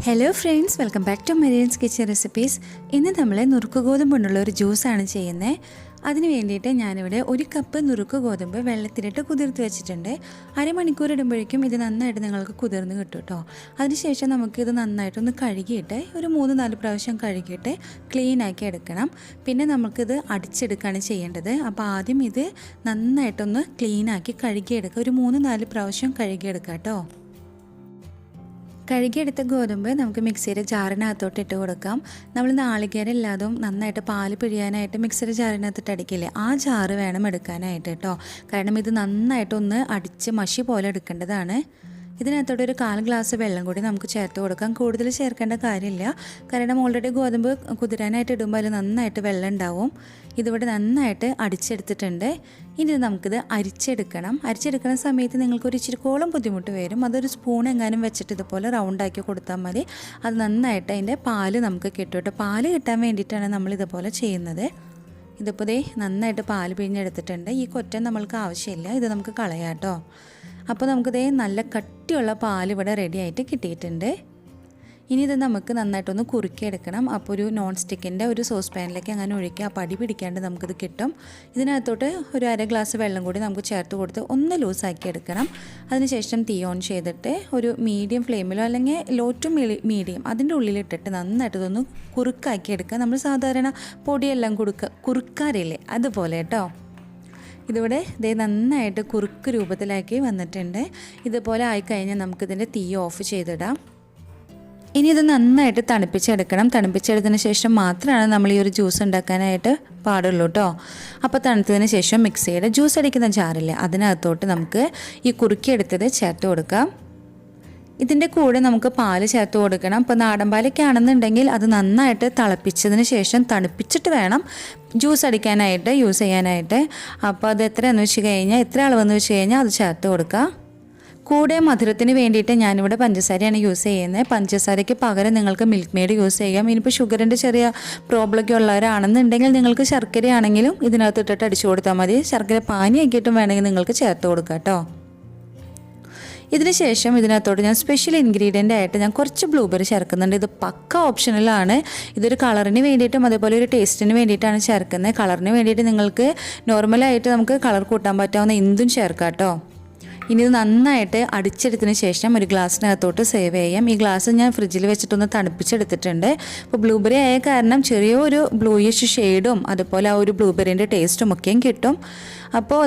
Hello friends, welcome back to Marian's kitchen recipes. ഇന്ന് നമ്മൾ നുറുക്ക് ഗോതമ്പ് കൊണ്ടുള്ള ഒരു ജ്യൂസാണ് ചെയ്യുന്നത്. അതിന് വേണ്ടിയിട്ട് ഞാനിവിടെ 1 കപ്പ് നുറുക്ക് ഗോതമ്പ് വെള്ളത്തിലിട്ട് കുതിർത്ത് വെച്ചിട്ടുണ്ട്. അരമണിക്കൂർ ഇടുമ്പോഴേക്കും ഇത് നന്നായിട്ട് നിങ്ങൾക്ക് കുതിർന്ന് കിട്ടും കേട്ടോ. അതിനുശേഷം നമുക്കിത് നന്നായിട്ടൊന്ന് കഴുകിയിട്ട് ഒരു 3-4 പ്രാവശ്യം കഴുകിയിട്ട് ക്ലീനാക്കി എടുക്കണം. പിന്നെ നമുക്കിത് അടിച്ചെടുക്കുകയാണ് ചെയ്യേണ്ടത്. അപ്പോൾ ആദ്യം ഇത് നന്നായിട്ടൊന്ന് ക്ലീനാക്കി കഴുകിയെടുക്കുക. ഒരു 3-4 പ്രാവശ്യം കഴുകിയെടുക്കുക കേട്ടോ. കഴുകിയെടുത്ത ഗോതമ്പ് നമുക്ക് മിക്സിയുടെ ജാറിനകത്തോട്ട് ഇട്ട് കൊടുക്കാം. നമ്മൾ നാളികേരം ഇല്ലാതും നന്നായിട്ട് പാല് പിഴിയാനായിട്ട് മിക്സിയുടെ ജാറിനകത്തിട്ട് അടിക്കില്ലേ, ആ ജാറ് വേണം എടുക്കാനായിട്ട് കേട്ടോ. കാരണം ഇത് നന്നായിട്ടൊന്ന് അടിച്ച് മഷി പോലെ എടുക്കേണ്ടതാണ്. ഇതിനകത്തോട്ട് ഒരു 1/4 ഗ്ലാസ് വെള്ളം കൂടി നമുക്ക് ചേർത്ത് കൊടുക്കാം. കൂടുതൽ ചേർക്കേണ്ട കാര്യമില്ല, കാരണം ഓൾറെഡി ഗോതമ്പ് കുതിരാനായിട്ട് ഇടുമ്പോൾ അതിൽ നന്നായിട്ട് വെള്ളം ഉണ്ടാവും. ഇതിവിടെ നന്നായിട്ട് അടിച്ചെടുത്തിട്ടുണ്ട്. ഇനി നമുക്കിത് അരിച്ചെടുക്കണം. അരിച്ചെടുക്കുന്ന സമയത്ത് നിങ്ങൾക്കൊരു ഇച്ചിരിക്കോളം ബുദ്ധിമുട്ട് വരും. അതൊരു സ്പൂൺ എങ്ങാനും വെച്ചിട്ട് ഇതുപോലെ റൗണ്ടാക്കി കൊടുത്താൽ മതി. അത് നന്നായിട്ട് അതിൻ്റെ പാല് നമുക്ക് കിട്ടും കേട്ടോ. പാല് കിട്ടാൻ വേണ്ടിയിട്ടാണ് നമ്മളിതുപോലെ ചെയ്യുന്നത്. ഇതിപ്പോൾ നന്നായിട്ട് പാല് പിഴിഞ്ഞെടുത്തിട്ടുണ്ട്. ഈ കൊറ്റൻ നമ്മൾക്ക് ആവശ്യമില്ല, ഇത് നമുക്ക് കളയാം കേട്ടോ. അപ്പോൾ നമുക്കിതേ നല്ല കട്ടിയുള്ള പാൽ ഇവിടെ റെഡി ആയിട്ട് കിട്ടിയിട്ടുണ്ട്. ഇനി ഇത് നമുക്ക് നന്നായിട്ടൊന്ന് കുറുക്കിയെടുക്കണം. അപ്പോൾ ഒരു നോൺ സ്റ്റിക്കിൻ്റെ ഒരു സോസ് പാനിലേക്ക് അങ്ങനെ ഒഴിക്കുക. അപ്പോൾ അടി പിടിക്കാണ്ട് നമുക്കിത് കിട്ടും. ഇതിനകത്തോട്ട് ഒരു 1/2 ഗ്ലാസ് വെള്ളം കൂടി നമുക്ക് ചേർത്ത് കൊടുത്ത് ഒന്ന് ലൂസാക്കി എടുക്കണം. അതിനുശേഷം തീ ഓൺ ചെയ്തിട്ട് ഒരു മീഡിയം ഫ്ലെയിമിലോ അല്ലെങ്കിൽ ലോ ടു മീഡിയം അതിൻ്റെ ഉള്ളിലിട്ടിട്ട് നന്നായിട്ട് ഇതൊന്ന് കുറുക്കാക്കി എടുക്കുക. നമ്മൾ സാധാരണ പൊടിയെല്ലാം കുറുക്കാറില്ലേ, അതുപോലെ കേട്ടോ. ഇതിവിടെ നന്നായിട്ട് കുറുക്ക് രൂപത്തിലാക്കി വന്നിട്ടുണ്ട്. ഇതുപോലെ ആയിക്കഴിഞ്ഞാൽ നമുക്കിതിൻ്റെ തീ ഓഫ് ചെയ്തിടാം. ഇനി ഇത് നന്നായിട്ട് തണുപ്പിച്ചെടുക്കണം. തണുപ്പിച്ചെടുത്തതിന് ശേഷം മാത്രമാണ് നമ്മൾ ഈ ഒരു ജ്യൂസ് ഉണ്ടാക്കാനായിട്ട് പാടുള്ളൂ കേട്ടോ. അപ്പോൾ തണുത്തതിന് ശേഷം മിക്സിയുടെ ജ്യൂസ് അടിക്കുന്ന ജാറില്ലേ, അതിനകത്തോട്ട് നമുക്ക് ഈ കുറുക്കിയെടുത്തത് ചേർത്ത് കൊടുക്കാം. ഇതിൻ്റെ കൂടെ നമുക്ക് പാല് ചേർത്ത് കൊടുക്കണം. ഇപ്പോൾ നാടൻ പാലൊക്കെ ആണെന്നുണ്ടെങ്കിൽ അത് നന്നായിട്ട് തിളപ്പിച്ചതിന് ശേഷം തണുപ്പിച്ചിട്ട് വേണം ജ്യൂസ് അടിക്കാനായിട്ട് യൂസ് ചെയ്യാനായിട്ട്. അപ്പോൾ അത് എത്രയെന്ന് വെച്ച് കഴിഞ്ഞാൽ, എത്ര അളവെന്ന് വെച്ച് കഴിഞ്ഞാൽ അത് ചേർത്ത് കൊടുക്കുക. കൂടെ മധുരത്തിന് വേണ്ടിയിട്ട് ഞാനിവിടെ പഞ്ചസാരയാണ് യൂസ് ചെയ്യുന്നത്. പഞ്ചസാരയ്ക്ക് പകരം നിങ്ങൾക്ക് മിൽക്ക് മെയ്ഡ് യൂസ് ചെയ്യാം. ഇനിയിപ്പോൾ ഷുഗറിൻ്റെ ചെറിയ പ്രോബ്ലമൊക്കെ ഉള്ളവരാണെന്നുണ്ടെങ്കിൽ നിങ്ങൾക്ക് ശർക്കരയാണെങ്കിലും ഇതിനകത്ത് ഇട്ടിട്ട് അടിച്ചു കൊടുത്താൽ മതി. ശർക്കര പാനിയാക്കിയിട്ടും വേണമെങ്കിൽ നിങ്ങൾക്ക് ചേർത്ത് കൊടുക്കാം കേട്ടോ. ഇതിന് ശേഷം ഇതിനകത്തോട്ട് ഞാൻ സ്പെഷ്യൽ ഇൻഗ്രീഡിയൻ്റ് ആയിട്ട് ഞാൻ കുറച്ച് ബ്ലൂബെറി ചേർക്കുന്നുണ്ട്. ഇത് പക്ക ഓപ്ഷണലാണ്. ഇതൊരു കളറിന് വേണ്ടിയിട്ടും അതേപോലെ ഒരു ടേസ്റ്റിന് വേണ്ടിയിട്ടാണ് ചേർക്കുന്നത്. കളറിന് വേണ്ടിയിട്ട് നിങ്ങൾക്ക് നോർമലായിട്ട് നമുക്ക് കളർ കൂട്ടാൻ പറ്റാവുന്ന എന്തും ചേർക്കാം കേട്ടോ. ഇനി ഇത് നന്നായിട്ട് അടിച്ചെടുത്തതിന് ശേഷം ഒരു ഗ്ലാസ്സിനകത്തോട്ട് സേവ് ചെയ്യാം. ഈ ഗ്ലാസ് ഞാൻ ഫ്രിഡ്ജിൽ വെച്ചിട്ടൊന്ന് തണുപ്പിച്ചെടുത്തിട്ടുണ്ട്. അപ്പോൾ ബ്ലൂബെറി ആയ കാരണം ചെറിയൊരു ബ്ലൂയിഷ് ഷെയ്ഡും അതുപോലെ ആ ഒരു ബ്ലൂബെറിൻ്റെ ടേസ്റ്റും ഒക്കെയും കിട്ടും. അപ്പോൾ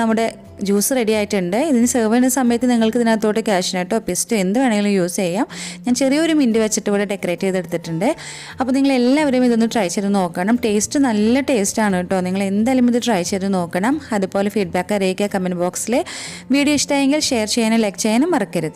നമ്മുടെ ജ്യൂസ് റെഡി ആയിട്ടുണ്ട്. ഇതിന് സെർവ് ചെയ്യുന്ന സമയത്ത് നിങ്ങൾക്ക് ഇതിനകത്തോട്ട് കാഷ്നട്ടോ പിസ്റ്റോ എന്ത് വേണമെങ്കിലും യൂസ് ചെയ്യാം. ഞാൻ ചെറിയൊരു മിൻറ്റ് വെച്ചിട്ട് ഇവിടെ ഡെക്കറേറ്റ് ചെയ്തെടുത്തിട്ടുണ്ട്. അപ്പോൾ നിങ്ങൾ എല്ലാവരും ഇതൊന്ന് ട്രൈ ചെയ്ത് നോക്കണം. ടേസ്റ്റ് നല്ല ടേസ്റ്റാണ് കേട്ടോ. നിങ്ങൾ എന്തായാലും ഇത് ട്രൈ ചെയ്ത് നോക്കണം. അതുപോലെ ഫീഡ്ബാക്ക് അറിയിക്കുക കമൻറ്റ് ബോക്സിൽ. വീഡിയോ ഇഷ്ടമായെങ്കിൽ ഷെയർ ചെയ്യാനും ലൈക്ക് ചെയ്യാനും മറക്കരുത്.